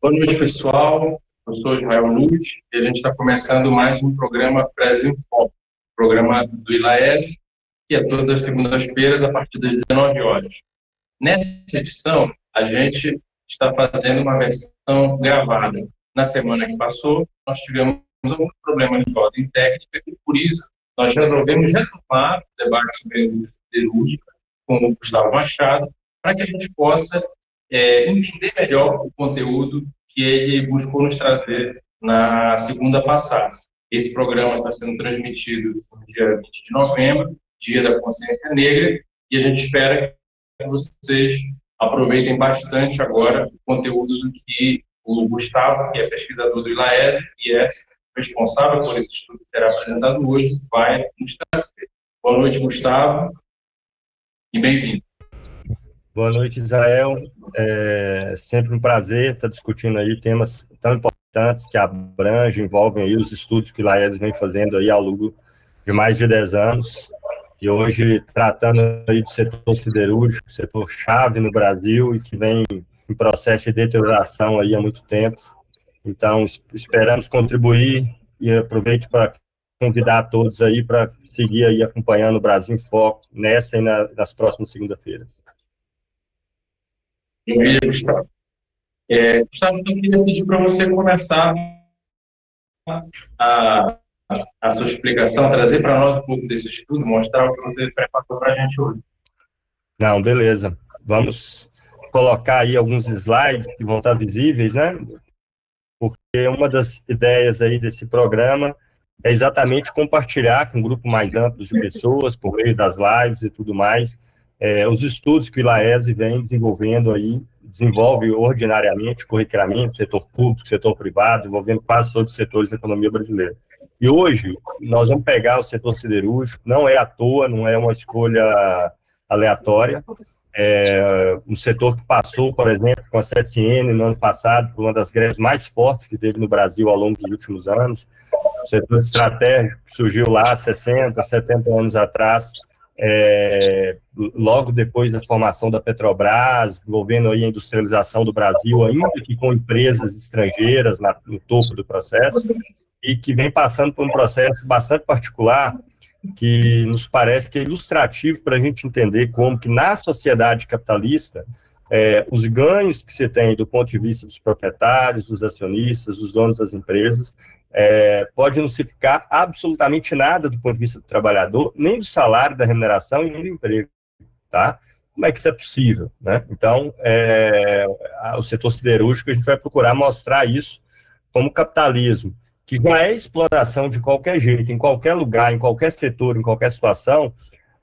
Boa noite, pessoal. Eu sou Israel Luz e a gente está começando mais um programa Brasil em Foco, programa do ILAES, que é todas as segundas-feiras, a partir das 19 horas. Nessa edição, a gente está fazendo uma versão gravada. Na semana que passou, nós tivemos alguns problemas de ordem técnica e, por isso, nós resolvemos retomar o debate sobre a indústria siderúrgica com o Gustavo Machado, para que a gente possa entender melhor o conteúdo que ele buscou nos trazer na segunda passada. Esse programa está sendo transmitido no dia 20 de novembro, Dia da Consciência Negra, e a gente espera que vocês aproveitem bastante agora o conteúdo do que o Gustavo, que é pesquisador do ILAES e é responsável por esse estudo que será apresentado hoje, vai nos trazer. Boa noite, Gustavo, e bem-vindo. Boa noite, Israel. É sempre um prazer estar discutindo aí temas tão importantes que abrangem, envolvem aí os estudos que o ILAES vem fazendo aí ao longo de mais de 10 anos. E hoje tratando aí do setor siderúrgico, setor-chave no Brasil e que vem em processo de deterioração aí há muito tempo. Então, esperamos contribuir e aproveito para convidar a todos aí para seguir aí acompanhando o Brasil em Foco nessa e nas próximas segunda-feiras. Maravilha, Gustavo. Gustavo, eu queria pedir para você começar a sua explicação, trazer para nós um pouco desse estudo, mostrar o que você preparou para a gente hoje. Não, beleza. Vamos colocar aí alguns slides que vão estar visíveis, né? Porque uma das ideias aí desse programa é exatamente compartilhar com um grupo mais amplo de pessoas, por meio das lives e tudo mais, os estudos que o ILAES vem desenvolvendo aí, desenvolve ordinariamente, corriqueiramente, setor público, setor privado, envolvendo quase todos os setores da economia brasileira. E hoje, nós vamos pegar o setor siderúrgico, não é à toa, não é uma escolha aleatória, um setor que passou, por exemplo, com a 7N no ano passado, por uma das greves mais fortes que teve no Brasil ao longo dos últimos anos, o setor estratégico que surgiu lá 60, 70 anos atrás, logo depois da formação da Petrobras, envolvendo aí a industrialização do Brasil, ainda que com empresas estrangeiras no topo do processo, e que vem passando por um processo bastante particular, que nos parece que é ilustrativo para a gente entender como que na sociedade capitalista, os ganhos que você tem do ponto de vista dos proprietários, dos acionistas, dos donos das empresas, pode não significar absolutamente nada do ponto de vista do trabalhador, nem do salário, da remuneração e nem do emprego, tá? Como é que isso é possível, né? Então, o setor siderúrgico, a gente vai procurar mostrar isso como capitalismo, que já é exploração de qualquer jeito, em qualquer lugar, em qualquer setor, em qualquer situação,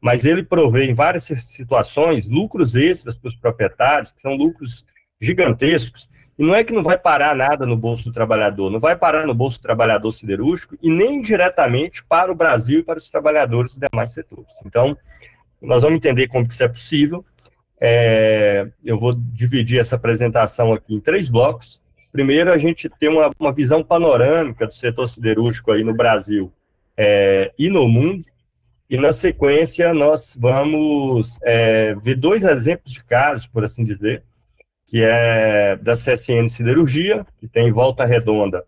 mas ele provê em várias situações lucros extras para os proprietários, que são lucros gigantescos, e não é que não vai parar nada no bolso do trabalhador, não vai parar no bolso do trabalhador siderúrgico e nem diretamente para o Brasil e para os trabalhadores dos demais setores. Então, nós vamos entender como que isso é possível. Eu vou dividir essa apresentação aqui em 3 blocos. Primeiro, a gente tem uma visão panorâmica do setor siderúrgico aí no Brasil e no mundo, e na sequência nós vamos ver 2 exemplos de casos, por assim dizer, que é da CSN Siderurgia, que tem em Volta Redonda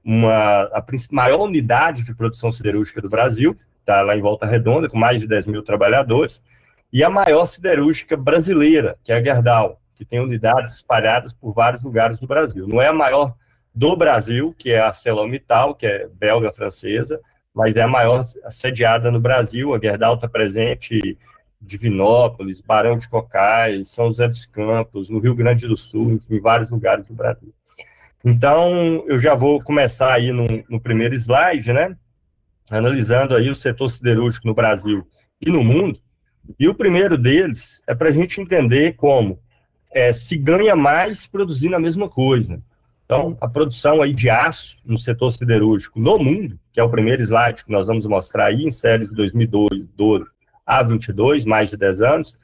a maior unidade de produção siderúrgica do Brasil, está lá em Volta Redonda, com mais de 10 mil trabalhadores, e a maior siderúrgica brasileira, que é a Gerdau, que tem unidades espalhadas por vários lugares do Brasil. Não é a maior do Brasil, que é a ArcelorMittal, que é belga-francesa, mas é a maior sediada no Brasil. A Gerdau está presente em Divinópolis, Barão de Cocais, São José dos Campos, no Rio Grande do Sul, em vários lugares do Brasil. Então, eu já vou começar aí no primeiro slide, né? Analisando aí o setor siderúrgico no Brasil e no mundo. E o primeiro deles é para a gente entender como se ganha mais produzindo a mesma coisa. Então, a produção aí de aço no setor siderúrgico no mundo, que é o primeiro slide que nós vamos mostrar aí em séries de 2012 a 22, mais de 10 anos,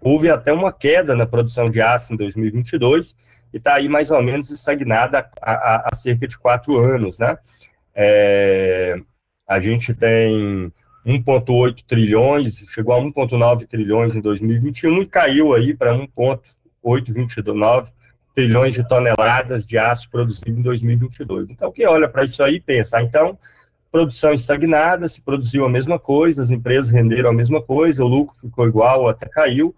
houve até uma queda na produção de aço em 2022 e está aí mais ou menos estagnada há cerca de 4 anos, né? A gente tem 1,8 trilhões, chegou a 1,9 trilhões em 2021 e caiu aí para 1,829 trilhões de toneladas de aço produzido em 2022. Então, quem olha para isso aí pensa, então, produção estagnada, se produziu a mesma coisa, as empresas renderam a mesma coisa, o lucro ficou igual ou até caiu,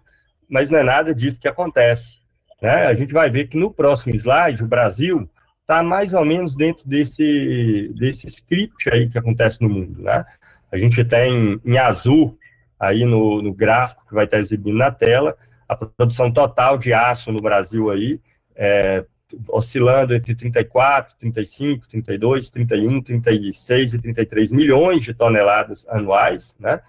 mas não é nada disso que acontece, né? A gente vai ver que no próximo slide, o Brasil está mais ou menos dentro desse script aí que acontece no mundo, né? A gente tem em azul, aí no gráfico que vai estar exibindo na tela, a produção total de aço no Brasil aí, oscilando entre 34, 35, 32, 31, 36 e 33 milhões de toneladas anuais, né?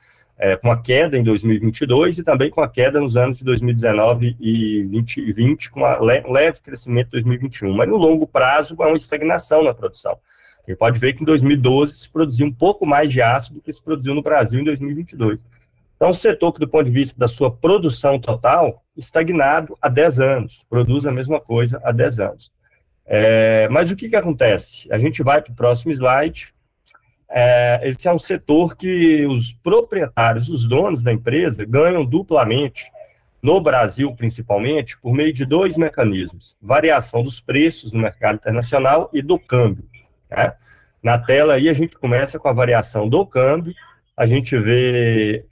Com a queda em 2022 e também com a queda nos anos de 2019 e 2020, com um leve crescimento em 2021. Mas no longo prazo, há uma estagnação na produção. Você pode ver que em 2012 se produziu um pouco mais de aço do que se produziu no Brasil em 2022. Então, o setor que, do ponto de vista da sua produção total, estagnado há 10 anos, produz a mesma coisa há 10 anos. Mas o que acontece? A gente vai para o próximo slide. Esse é um setor que os proprietários, os donos da empresa, ganham duplamente, no Brasil principalmente, por meio de dois mecanismos: variação dos preços no mercado internacional e do câmbio, né? Na tela aí a gente começa com a variação do câmbio. A gente vê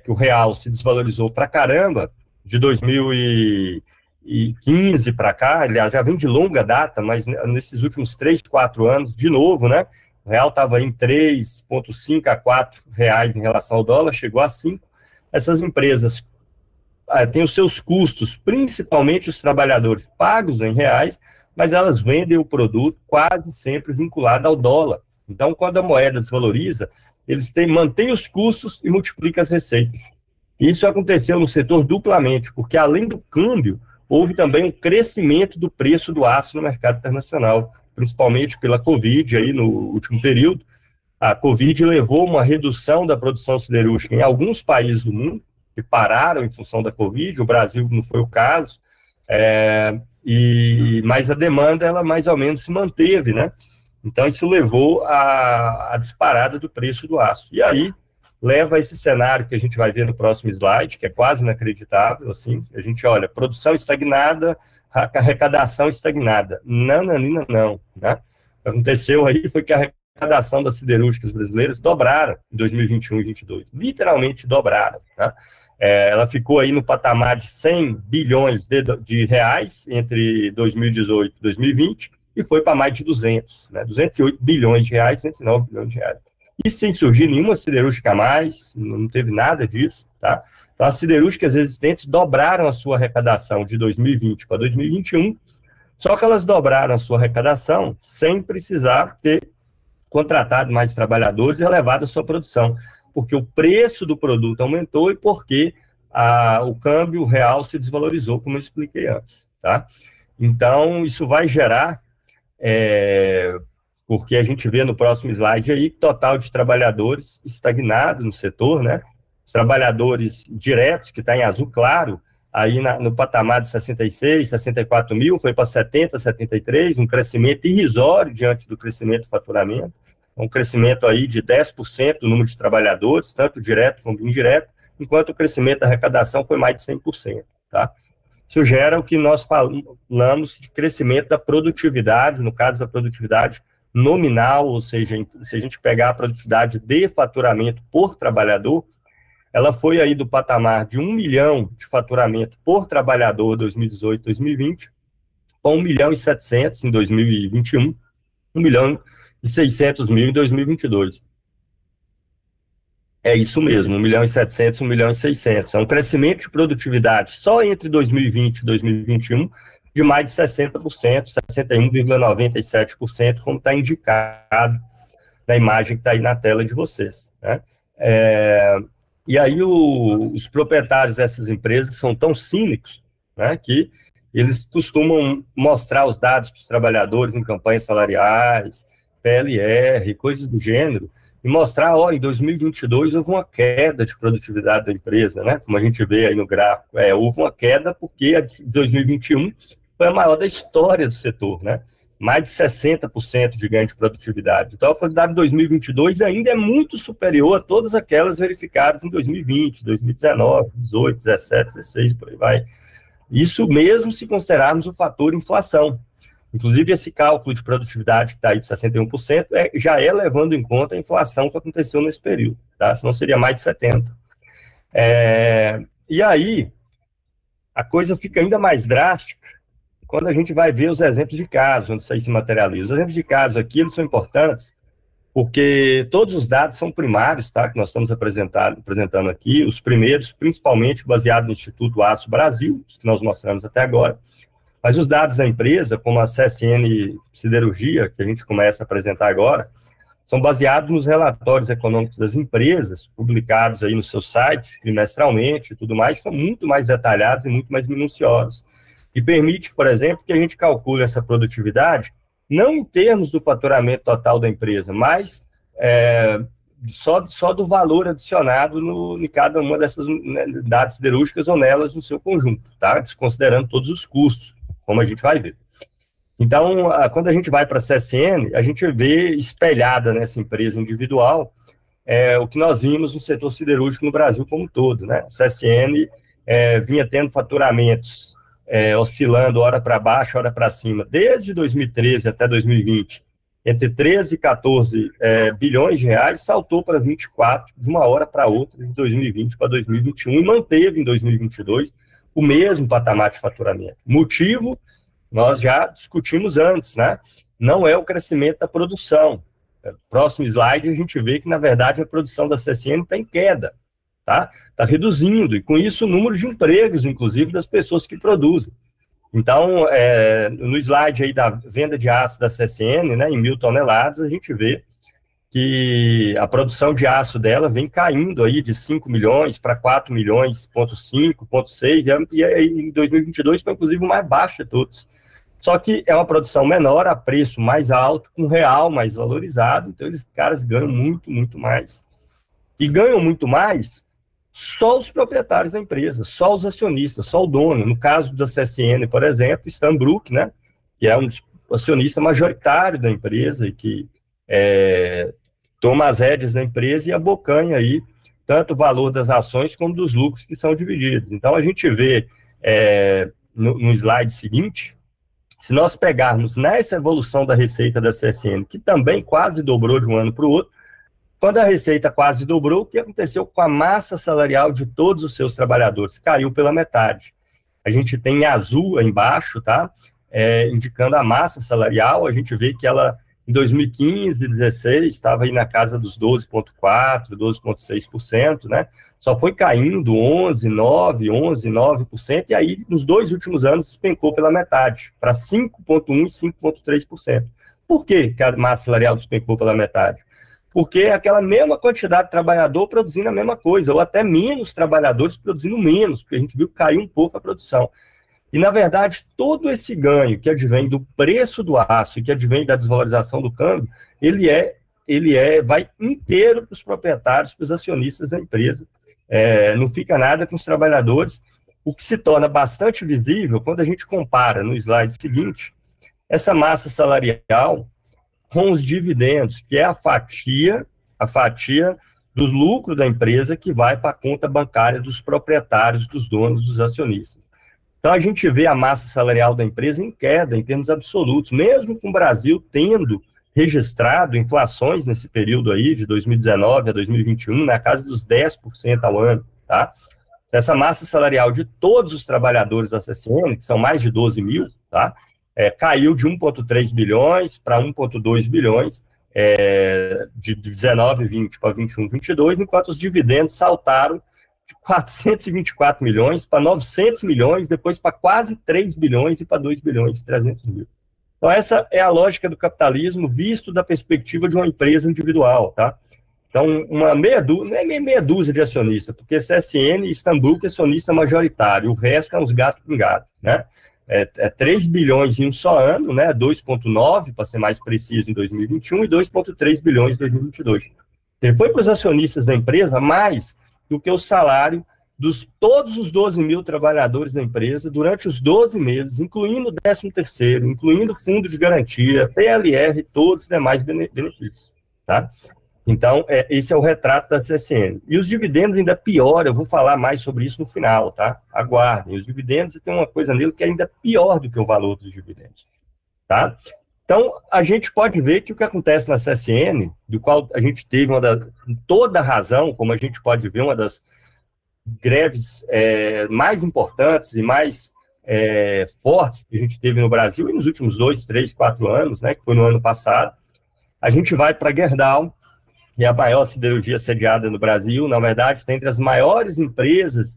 que o real se desvalorizou para caramba de 2015 para cá, aliás, já vem de longa data, mas nesses últimos 3, 4 anos, de novo, né? O real estava em 3,5 a 4 reais em relação ao dólar, chegou a 5. Essas empresas têm os seus custos, principalmente os trabalhadores, pagos em reais, mas elas vendem o produto quase sempre vinculado ao dólar. Então, quando a moeda desvaloriza, eles mantêm os custos e multiplicam as receitas. Isso aconteceu no setor duplamente, porque além do câmbio, houve também um crescimento do preço do aço no mercado internacional, principalmente pela Covid, aí no último período. A Covid levou uma redução da produção siderúrgica em alguns países do mundo, que pararam em função da Covid, o Brasil não foi o caso, mas a demanda, ela mais ou menos se manteve, né? Então, isso levou à disparada do preço do aço. E aí, leva a esse cenário que a gente vai ver no próximo slide, que é quase inacreditável, assim. A gente olha, produção estagnada, arrecadação estagnada. Não, né? O que aconteceu aí foi que a arrecadação das siderúrgicas brasileiras dobraram em 2021 e 2022. Literalmente dobraram, né? Ela ficou aí no patamar de 100 bilhões de reais entre 2018 e 2020, e foi para mais de 200, né? 208 bilhões de reais, 209 bilhões de reais. E sem surgir nenhuma siderúrgica a mais, não teve nada disso, tá? Então, as siderúrgicas existentes dobraram a sua arrecadação de 2020 para 2021, só que elas dobraram a sua arrecadação sem precisar ter contratado mais trabalhadores e elevado a sua produção, porque o preço do produto aumentou e porque o câmbio real se desvalorizou, como eu expliquei antes, tá? Então, isso vai gerar, porque a gente vê no próximo slide aí, total de trabalhadores estagnado no setor, né? Os trabalhadores diretos, que está em azul claro, aí no patamar de 66, 64 mil, foi para 70, 73, um crescimento irrisório diante do crescimento do faturamento, um crescimento aí de 10% do número de trabalhadores, tanto direto como indireto, enquanto o crescimento da arrecadação foi mais de 100%, tá? Isso gera o que nós falamos de crescimento da produtividade, no caso da produtividade nominal, ou seja, se a gente pegar a produtividade de faturamento por trabalhador, ela foi aí do patamar de 1 milhão de faturamento por trabalhador 2018, 2020, para 1 milhão e 700 em 2021, 1 milhão e 600 mil em 2022. É isso mesmo, 1 milhão e 700, 1 milhão e 600. É um crescimento de produtividade só entre 2020 e 2021 de mais de 60%, 61,97%, como está indicado na imagem que está aí na tela de vocês, né? E aí os proprietários dessas empresas são tão cínicos, né, que eles costumam mostrar os dados para os trabalhadores em campanhas salariais, PLR, coisas do gênero, e mostrar, em 2022 houve uma queda de produtividade da empresa, né? Como a gente vê aí no gráfico, houve uma queda porque a de 2021 foi a maior da história do setor, né? Mais de 60% de ganho de produtividade. Então, a produtividade de 2022 ainda é muito superior a todas aquelas verificadas em 2020, 2019, 2018, 2017, 2016, por aí vai. Isso mesmo se considerarmos o fator inflação. Inclusive, esse cálculo de produtividade que está aí de 61% já é levando em conta a inflação que aconteceu nesse período, tá? Senão seria mais de 70%. E aí, a coisa fica ainda mais drástica quando a gente vai ver os exemplos de casos, onde isso aí se materializa. Os exemplos de casos aqui, eles são importantes, porque todos os dados são primários, tá? Que nós estamos apresentando aqui, os primeiros, principalmente baseados no Instituto Aço Brasil, os que nós mostramos até agora, mas os dados da empresa, como a CSN Siderurgia, que a gente começa a apresentar agora, são baseados nos relatórios econômicos das empresas, publicados aí nos seus sites trimestralmente e tudo mais, são muito mais detalhados e muito mais minuciosos. E permite, por exemplo, que a gente calcule essa produtividade, não em termos do faturamento total da empresa, mas só do valor adicionado em cada uma dessas unidades siderúrgicas ou nelas no seu conjunto, tá? Desconsiderando todos os custos, como a gente vai ver. Então, quando a gente vai para a CSN, a gente vê espelhada nessa empresa individual o que nós vimos no setor siderúrgico no Brasil como um todo, né? A CSN vinha tendo faturamentos oscilando hora para baixo, hora para cima, desde 2013 até 2020, entre 13 e 14 bilhões de reais, saltou para 24 de uma hora para outra, de 2020 para 2021, e manteve em 2022 o mesmo patamar de faturamento. Motivo, nós já discutimos antes, né? Não é o crescimento da produção. Próximo slide, a gente vê que, na verdade, a produção da CSN está em queda, tá? Está reduzindo, e com isso o número de empregos, inclusive, das pessoas que produzem. Então, no slide aí da venda de aço da CSN, né, em 1.000 toneladas, a gente vê que a produção de aço dela vem caindo aí de 5 milhões para 4 milhões, 0,6, e em 2022 foi, inclusive, o mais baixo de todos. Só que é uma produção menor, a preço mais alto, com real mais valorizado, então eles, caras, ganham muito, muito mais. E ganham muito mais só os proprietários da empresa, só os acionistas, só o dono. No caso da CSN, por exemplo, Stanbrook, né, que é um acionista majoritário da empresa e que toma as rédeas da empresa e abocanha aí tanto o valor das ações como dos lucros que são divididos. Então, a gente vê no slide seguinte, se nós pegarmos nessa evolução da receita da CSN, que também quase dobrou de um ano para o outro, quando a receita quase dobrou, o que aconteceu com a massa salarial de todos os seus trabalhadores? Caiu pela metade. A gente tem em azul aí embaixo, tá? Indicando a massa salarial, a gente vê que ela, em 2015, 2016, estava aí na casa dos 12,4%, 12,6%, né? Só foi caindo 11,9%, e aí, nos 2 últimos anos, despencou pela metade, para 5,1% e 5,3%. Por que a massa salarial despencou pela metade? Porque é aquela mesma quantidade de trabalhador produzindo a mesma coisa, ou até menos trabalhadores produzindo menos, porque a gente viu que caiu um pouco a produção. E, na verdade, todo esse ganho que advém do preço do aço e que advém da desvalorização do câmbio, ele vai inteiro para os proprietários, para os acionistas da empresa. Não fica nada com os trabalhadores, o que se torna bastante visível quando a gente compara no slide seguinte essa massa salarial com os dividendos, que é a fatia do lucro da empresa que vai para a conta bancária dos proprietários, dos donos, dos acionistas. Então, a gente vê a massa salarial da empresa em queda, em termos absolutos, mesmo com o Brasil tendo registrado inflações nesse período aí, de 2019 a 2021, na casa dos 10% ao ano, tá? Essa massa salarial de todos os trabalhadores da CSN, que são mais de 12 mil, tá? Caiu de 1,3 bilhões para 1,2 bilhões, de 19, 20 para 21, 22, enquanto os dividendos saltaram de 424 milhões para 900 milhões, depois para quase 3 bilhões e para 2 bilhões e 300 mil. Então, essa é a lógica do capitalismo visto da perspectiva de uma empresa individual, tá? Então, uma meia dúzia de acionistas, porque CSN e Stanbrook é acionista majoritário, o resto é uns gatos pingados, né? 3 bilhões em um só ano, né? 2,9, para ser mais preciso, em 2021, e 2,3 bilhões em 2022. Ele foi para os acionistas da empresa mais do que o salário dos todos os 12 mil trabalhadores da empresa durante os 12 meses, incluindo o 13º, incluindo fundo de garantia, PLR, todos os demais benefícios, tá? Então, esse é o retrato da CSN. E os dividendos ainda pior, eu vou falar mais sobre isso no final, tá? Aguardem. Os dividendos tem uma coisa nele que é ainda pior do que o valor dos dividendos, tá? Então, a gente pode ver que o que acontece na CSN, do qual a gente teve toda a razão, como a gente pode ver, uma das greves mais importantes e mais fortes que a gente teve no Brasil e nos últimos 2, 3, 4 anos, né, que foi no ano passado. A gente vai para a Gerdau, que é a maior siderurgia sediada no Brasil, na verdade, está entre as maiores empresas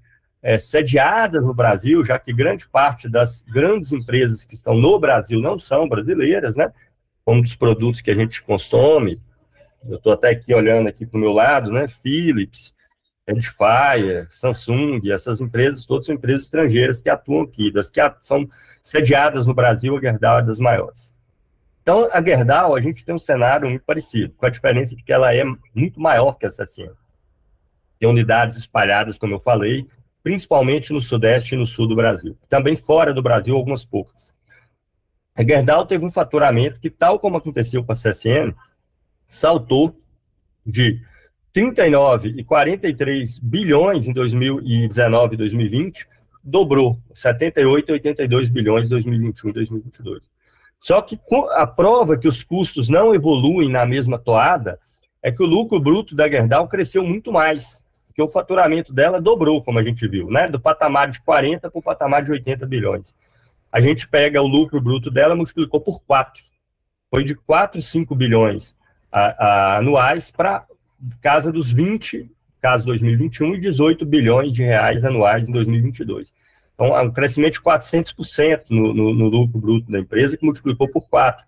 sediadas no Brasil, já que grande parte das grandes empresas que estão no Brasil não são brasileiras, né? Como dos produtos que a gente consome. Eu estou até aqui olhando aqui para o meu lado, né? Philips, Edifier, Samsung, essas empresas, todas são empresas estrangeiras que atuam aqui, das que são sediadas no Brasil, a Gerdau é das maiores. Então, a Gerdau, a gente tem um cenário muito parecido, com a diferença de que ela é muito maior que a CSN. Tem unidades espalhadas, como eu falei, principalmente no Sudeste e no Sul do Brasil. Também fora do Brasil, algumas poucas. A Gerdau teve um faturamento que, tal como aconteceu com a CSN, saltou de 39 e 43 bilhões em 2019 e 2020, dobrou 78 e 82 bilhões em 2021 e 2022. Só que a prova que os custos não evoluem na mesma toada é que o lucro bruto da Gerdau cresceu muito mais, porque o faturamento dela dobrou, como a gente viu, né? Do patamar de 40 para o patamar de 80 bilhões. A gente pega o lucro bruto dela e multiplicou por 4. Foi de 4, 5 bilhões anuais para casa dos 20, caso 2021, e 18 bilhões de reais anuais em 2022. Então, um crescimento de 400% no lucro bruto da empresa, que multiplicou por 4.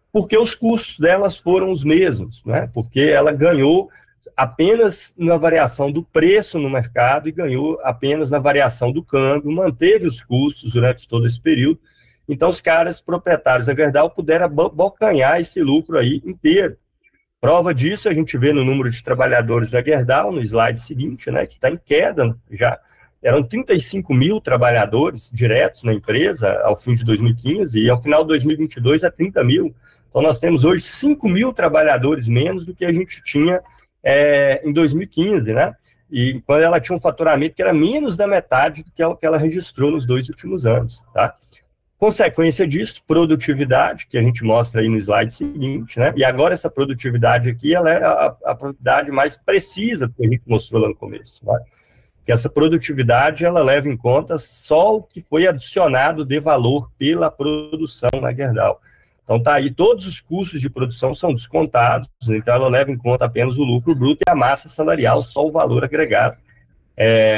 Porque os custos delas foram os mesmos, né? Porque ela ganhou apenas na variação do preço no mercado e ganhou apenas na variação do câmbio, manteve os custos durante todo esse período. Então, os caras proprietários da Gerdau puderam abocanhar esse lucro aí inteiro. Prova disso a gente vê no número de trabalhadores da Gerdau, no slide seguinte, né, que está em queda já. Eram 35 mil trabalhadores diretos na empresa ao fim de 2015 e ao final de 2022 é 30 mil. Então, nós temos hoje 5 mil trabalhadores menos do que a gente tinha em 2015, né? E quando ela tinha um faturamento que era menos da metade do que ela registrou nos 2 últimos anos, tá? Consequência disso, produtividade, que a gente mostra aí no slide seguinte, né? E agora essa produtividade aqui, ela é a produtividade mais precisa que a gente mostrou lá no começo, né? Que essa produtividade, ela leva em conta só o que foi adicionado de valor pela produção na Gerdau. Então, tá aí, todos os custos de produção são descontados, então ela leva em conta apenas o lucro bruto e a massa salarial, só o valor agregado.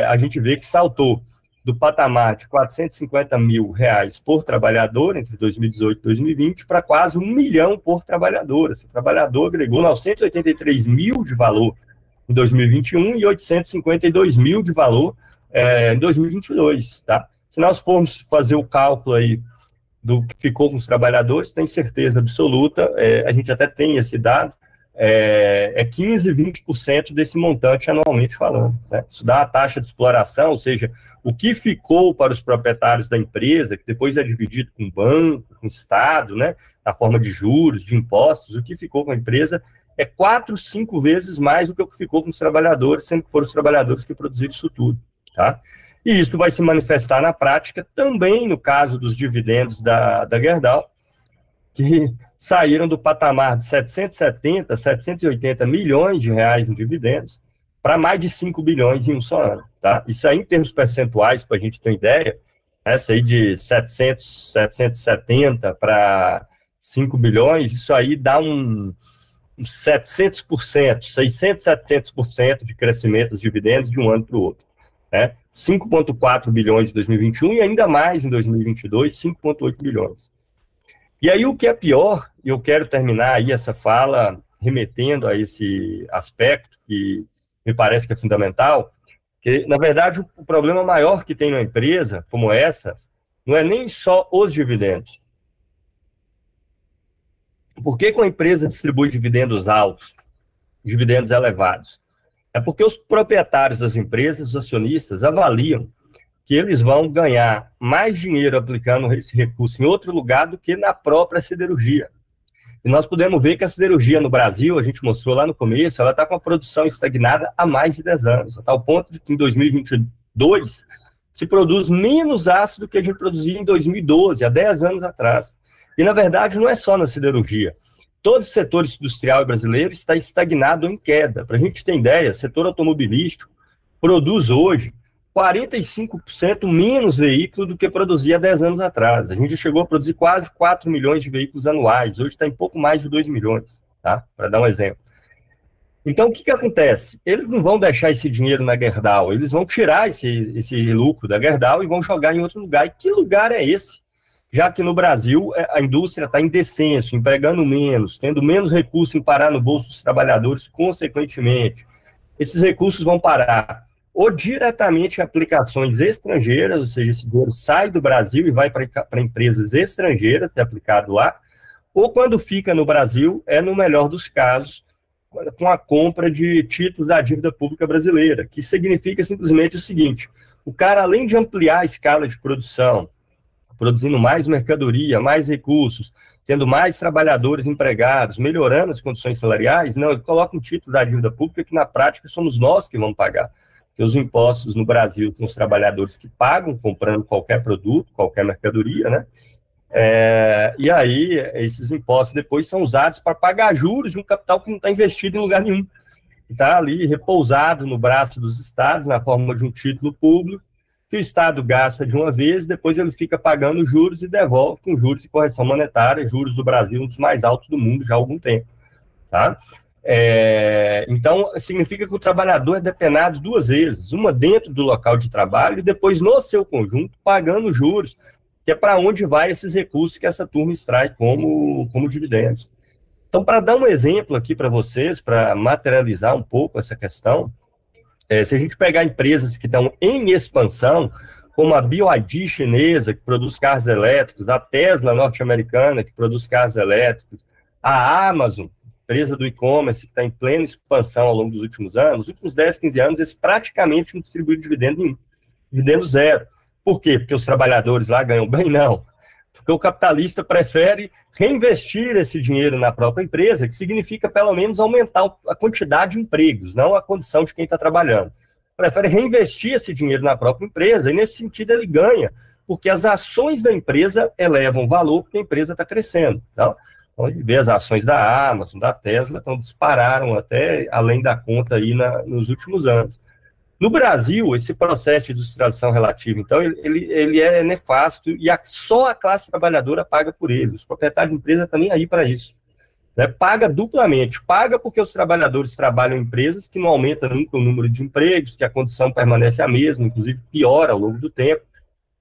A gente vê que saltou do patamar de 450 mil reais por trabalhador entre 2018 e 2020 para quase 1 milhão por trabalhador. Esse trabalhador agregou 983 mil de valor em 2021 e 852 mil de valor em 2022, tá? Se nós formos fazer o cálculo aí do que ficou com os trabalhadores, tem certeza absoluta, a gente até tem esse dado, 15, 20% desse montante anualmente falando, né? Isso dá a taxa de exploração, ou seja, o que ficou para os proprietários da empresa, que depois é dividido com o banco, com o Estado, né, na forma de juros, de impostos, o que ficou com a empresa é 4, 5 vezes mais do que o que ficou com os trabalhadores, sendo que foram os trabalhadores que produziram isso tudo, tá? E isso vai se manifestar na prática também no caso dos dividendos da Gerdau, que saíram do patamar de 770, 780 milhões de reais em dividendos para mais de 5 bilhões em um só ano, tá? Isso aí, em termos percentuais, para a gente ter uma ideia, essa aí de 770 para 5 bilhões, isso aí dá uns 700%, 600, 700% de crescimento dos dividendos de um ano para o outro, né? 5,4 bilhões em 2021 e ainda mais em 2022, 5,8 bilhões. E aí o que é pior, e eu quero terminar aí essa fala remetendo a esse aspecto que me parece que é fundamental, que, na verdade, o problema maior que tem numa empresa como essa não é nem só os dividendos. Por que uma empresa distribui dividendos altos, dividendos elevados? É porque os proprietários das empresas, os acionistas, avaliam que eles vão ganhar mais dinheiro aplicando esse recurso em outro lugar do que na própria siderurgia. E nós podemos ver que a siderurgia no Brasil, a gente mostrou lá no começo, ela está com a produção estagnada há mais de 10 anos, a tal ponto de que em 2022 se produz menos aço do que a gente produzia em 2012, há 10 anos atrás. E, na verdade, não é só na siderurgia. Todo o setor industrial brasileiro está estagnado ou em queda. Para a gente ter ideia, o setor automobilístico produz hoje 45% menos veículos do que produzia há 10 anos atrás. A gente chegou a produzir quase 4 milhões de veículos anuais, hoje está em pouco mais de 2 milhões, tá? Para dar um exemplo. Então, o que acontece? Eles não vão deixar esse dinheiro na Gerdau, eles vão tirar esse lucro da Gerdau e vão jogar em outro lugar. E que lugar é esse? Já que no Brasil a indústria está em descenso, empregando menos, tendo menos recursos em parar no bolso dos trabalhadores, consequentemente. Esses recursos vão parar ou diretamente em aplicações estrangeiras, ou seja, esse dinheiro sai do Brasil e vai para empresas estrangeiras, é aplicado lá, ou quando fica no Brasil, é no melhor dos casos, com a compra de títulos da dívida pública brasileira, que significa simplesmente o seguinte: o cara, além de ampliar a escala de produção, produzindo mais mercadoria, mais recursos, tendo mais trabalhadores empregados, melhorando as condições salariais, não, ele coloca um título da dívida pública que, na prática, somos nós que vamos pagar. Porque os impostos no Brasil com os trabalhadores que pagam comprando qualquer produto, qualquer mercadoria, né? E aí, esses impostos depois são usados para pagar juros de um capital que não está investido em lugar nenhum. Está ali repousado no braço dos estados, na forma de um título público, que o Estado gasta de uma vez, depois ele fica pagando juros e devolve com juros de correção monetária, juros do Brasil um dos mais altos do mundo já há algum tempo. Tá? Então, significa que o trabalhador é depenado duas vezes, uma dentro do local de trabalho e depois no seu conjunto, pagando juros, que é para onde vai esses recursos que essa turma extrai como dividendos. Então, para dar um exemplo aqui para vocês, para materializar um pouco essa questão, se a gente pegar empresas que estão em expansão, como a BYD chinesa, que produz carros elétricos, a Tesla norte-americana, que produz carros elétricos, a Amazon, empresa do e-commerce, que está em plena expansão ao longo dos últimos anos, nos últimos 10, 15 anos, eles praticamente não distribuíram dividendo nenhum, dividendo zero. Por quê? Porque os trabalhadores lá ganham bem? Não. Porque o capitalista prefere reinvestir esse dinheiro na própria empresa, que significa, pelo menos, aumentar a quantidade de empregos, não a condição de quem está trabalhando. Prefere reinvestir esse dinheiro na própria empresa, e, nesse sentido, ele ganha, porque as ações da empresa elevam valor, porque a empresa está crescendo. Então, onde vê as ações da Amazon, da Tesla, então dispararam até além da conta aí nos últimos anos. No Brasil, esse processo de industrialização relativa, então, ele é nefasto e só a classe trabalhadora paga por ele. Os proprietários de empresa estão nem aí para isso. Né? Paga duplamente. Paga porque os trabalhadores trabalham em empresas que não aumentam nunca o número de empregos, que a condição permanece a mesma, inclusive piora ao longo do tempo,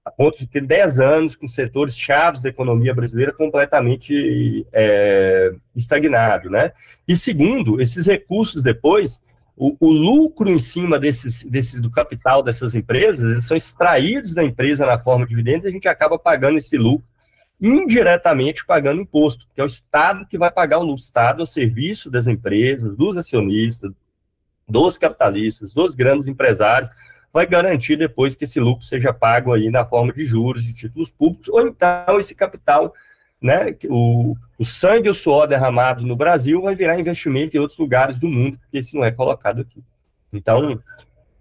a ponto de ter 10 anos com setores chaves da economia brasileira completamente estagnado. Né? E segundo, esses recursos depois... O lucro em cima do capital dessas empresas, eles são extraídos da empresa na forma de dividendos e a gente acaba pagando esse lucro, indiretamente pagando imposto, que é o Estado que vai pagar o lucro. O Estado é o serviço das empresas, dos acionistas, dos capitalistas, dos grandes empresários, vai garantir depois que esse lucro seja pago aí na forma de juros, de títulos públicos, ou então esse capital... Né, o sangue e o suor derramado no Brasil vai virar investimento em outros lugares do mundo, porque isso não é colocado aqui. Então,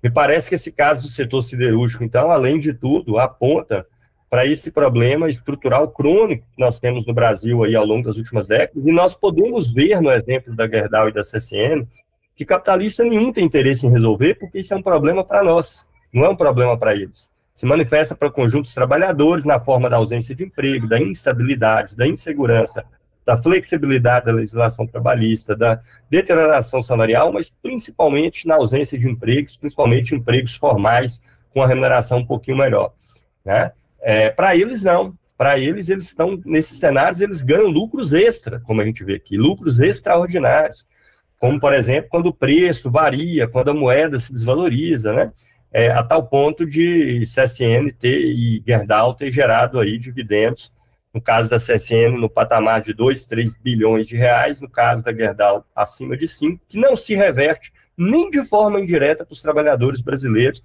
me parece que esse caso do setor siderúrgico, então, além de tudo, aponta para esse problema estrutural crônico que nós temos no Brasil aí ao longo das últimas décadas, e nós podemos ver no exemplo da Gerdau e da CSN que capitalista nenhum tem interesse em resolver, porque isso é um problema para nós, não é um problema para eles. Se manifesta para o conjunto dos trabalhadores na forma da ausência de emprego, da instabilidade, da insegurança, da flexibilidade da legislação trabalhista, da deterioração salarial, mas principalmente na ausência de empregos, principalmente empregos formais com a remuneração um pouquinho melhor. Né? Para eles, não. Para eles estão, nesses cenários, eles ganham lucros extra, como a gente vê aqui, lucros extraordinários, como, por exemplo, quando o preço varia, quando a moeda se desvaloriza, né? A tal ponto de CSN e Gerdau ter gerado aí dividendos, no caso da CSN, no patamar de 2, 3 bilhões de reais, no caso da Gerdau, acima de 5, que não se reverte nem de forma indireta para os trabalhadores brasileiros,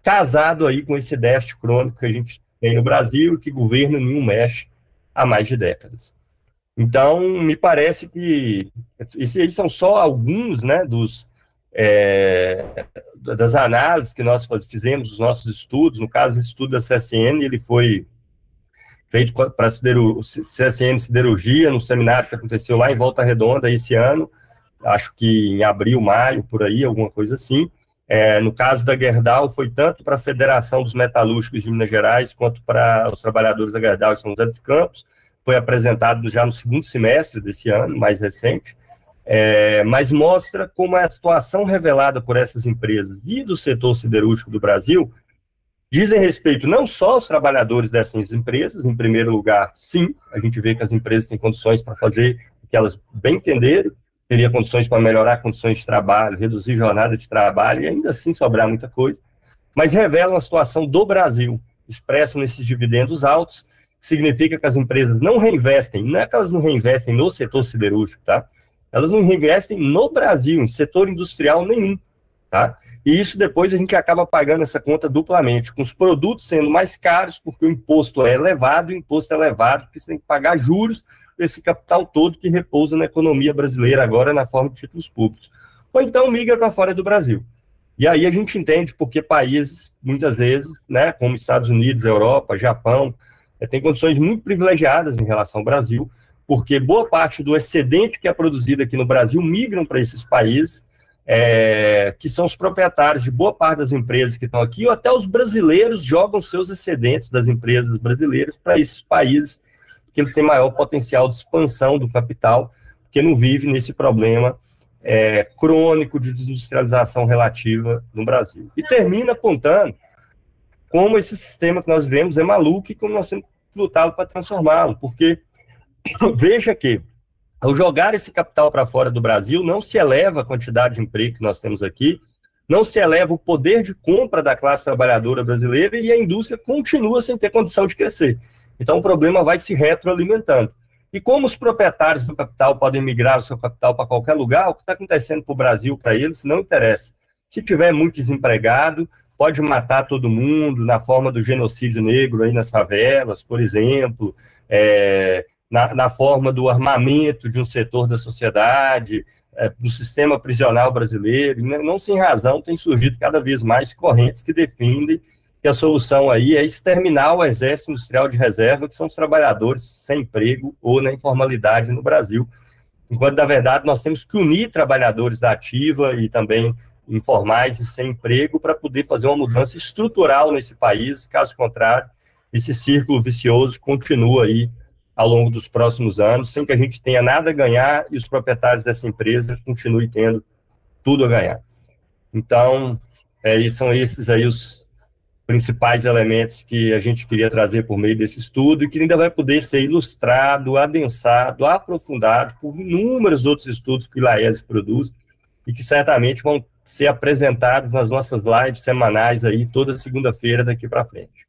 casado aí com esse déficit crônico que a gente tem no Brasil e que governo nenhum mexe há mais de décadas. Então, me parece que esses são só alguns, né, das análises que nós fizemos, os nossos estudos. No caso, o estudo da CSN, ele foi feito para CSN Siderurgia, num seminário que aconteceu lá em Volta Redonda esse ano, acho que em abril, maio, por aí, alguma coisa assim. No caso da Gerdau, foi tanto para a Federação dos Metalúrgicos de Minas Gerais, quanto para os trabalhadores da Gerdau de São José dos Campos. Foi apresentado já no segundo semestre desse ano, mais recente, mas mostra como a situação revelada por essas empresas e do setor siderúrgico do Brasil dizem respeito não só aos trabalhadores dessas empresas, em primeiro lugar, sim, a gente vê que as empresas têm condições para fazer o que elas bem entenderem, teria condições para melhorar condições de trabalho, reduzir jornada de trabalho e ainda assim sobrar muita coisa, mas revelam a situação do Brasil, expresso nesses dividendos altos, que significa que as empresas não reinvestem, não é que elas não reinvestem no setor siderúrgico, tá? Elas não reinvestem no Brasil, em setor industrial nenhum, tá? E isso depois a gente acaba pagando essa conta duplamente, com os produtos sendo mais caros, porque o imposto é elevado, porque você tem que pagar juros desse capital todo que repousa na economia brasileira agora na forma de títulos públicos. Ou então migra para fora do Brasil. E aí a gente entende porque países, muitas vezes, né, como Estados Unidos, Europa, Japão, têm condições muito privilegiadas em relação ao Brasil, porque boa parte do excedente que é produzido aqui no Brasil migram para esses países, que são os proprietários de boa parte das empresas que estão aqui, ou até os brasileiros jogam seus excedentes das empresas brasileiras para esses países, porque eles têm maior potencial de expansão do capital, porque não vive nesse problema crônico de desindustrialização relativa no Brasil. E termina apontando como esse sistema que nós vemos é maluco e como nós temos lutado para transformá-lo, porque veja que ao jogar esse capital para fora do Brasil, não se eleva a quantidade de emprego que nós temos aqui, não se eleva o poder de compra da classe trabalhadora brasileira e a indústria continua sem ter condição de crescer. Então, o problema vai se retroalimentando. E como os proprietários do capital podem migrar o seu capital para qualquer lugar, o que está acontecendo para o Brasil, para eles, não interessa. Se tiver muito desempregado, pode matar todo mundo na forma do genocídio negro aí nas favelas, por exemplo, na forma do armamento de um setor da sociedade, do sistema prisional brasileiro. Não sem razão tem surgido cada vez mais correntes que defendem que a solução aí é exterminar o exército industrial de reserva, que são os trabalhadores sem emprego ou na informalidade no Brasil, enquanto, na verdade, nós temos que unir trabalhadores da ativa e também informais e sem emprego para poder fazer uma mudança estrutural nesse país. Caso contrário, esse círculo vicioso continua aí ao longo dos próximos anos, sem que a gente tenha nada a ganhar e os proprietários dessa empresa continuem tendo tudo a ganhar. Então, são esses aí os principais elementos que a gente queria trazer por meio desse estudo e que ainda vai poder ser ilustrado, adensado, aprofundado por inúmeros outros estudos que o ILAESE produz e que certamente vão ser apresentados nas nossas lives semanais aí toda segunda-feira daqui para frente.